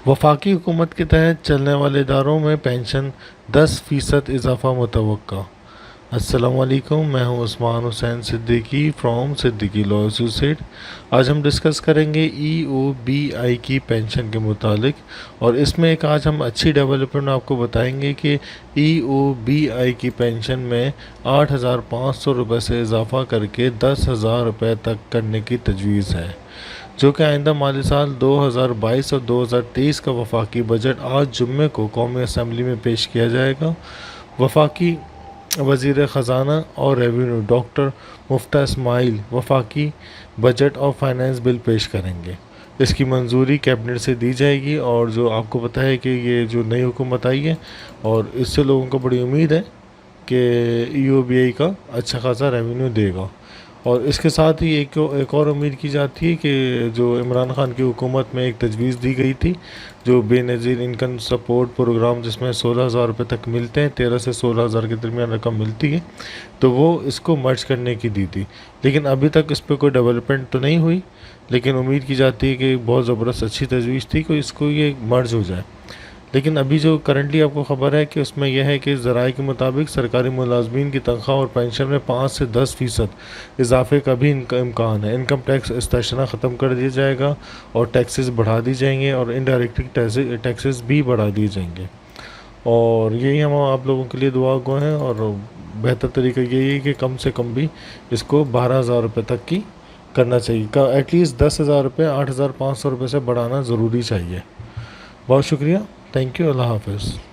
वफाकी हुकूमत के तहत चलने वाले इदारों में पेंशन 10% इजाफा मुतवक्का। अस्सलाम वालेकुम, मैं हूं Usman Hussain Siddiqui from Siddiqui law associate. आज हम डिस्कस करेंगे EOBI की पेंशन के मुतालिक, और इसमें एक आज हम अच्छी डेवलपमेंट आपको बताएंगे कि EOBI की पेंशन में 8,500 रुपये से इजाफ़ा करके 10,000 रुपये तक करने की तजवीज़ है, जो कि आइंदा माली साल 2022 और 2023 का वफाकी बजट आज जुम्मे को कौमी असम्बली में पेश किया जाएगा। वफाकी वज़ीर ख़जाना और रेवेन्यू डॉक्टर मुफ्ता इस्माइल वफाकी बजट और फाइनेंस बिल पेश करेंगे। इसकी मंजूरी कैबिनेट से दी जाएगी, और जो आपको पता है कि ये जो नई हुकूमत आई है, और इससे लोगों को बड़ी उम्मीद है कि EOBI का अच्छा खासा रेवेन्यू देगा। और इसके साथ ही एक और उम्मीद की जाती है कि जो इमरान खान की हुकूमत में एक तजवीज़ दी गई थी, जो बेनज़ीर इनकम सपोर्ट प्रोग्राम, जिसमें 16,000 रुपये तक मिलते हैं, 13 से 16,000 के दरमियान रकम मिलती है, तो वो इसको मर्ज करने की दी थी। लेकिन अभी तक इस पर कोई डेवलपमेंट तो नहीं हुई, लेकिन उम्मीद की जाती है कि बहुत ज़बरदस्त अच्छी तजवीज़ थी कि इसको ये मर्ज हो जाए। लेकिन अभी जो करंटली आपको ख़बर है कि उसमें यह है कि ज़राए के मुताबिक सरकारी मुलाजमीन की तनख्वाह और पेंशन में 5 से 10% इजाफे का भी इम्कान है। इनकम टैक्स इस्तेशना ख़त्म कर दिया जाएगा और टैक्सेस बढ़ा दी जाएंगे, और इनडायरेक्ट टैक्सेस भी बढ़ा दिए जाएंगे। और यही हम आप लोगों के लिए दुआ गो हैं, और बेहतर तरीका यही है कि कम से कम भी इसको 12,000 रुपये तक की करना चाहिए। एटलीस्ट 10,000 रुपये 8,500 रुपये से बढ़ाना ज़रूरी चाहिए। बहुत शुक्रिया, थैंक यू, अल्लाह हाफ़िज़।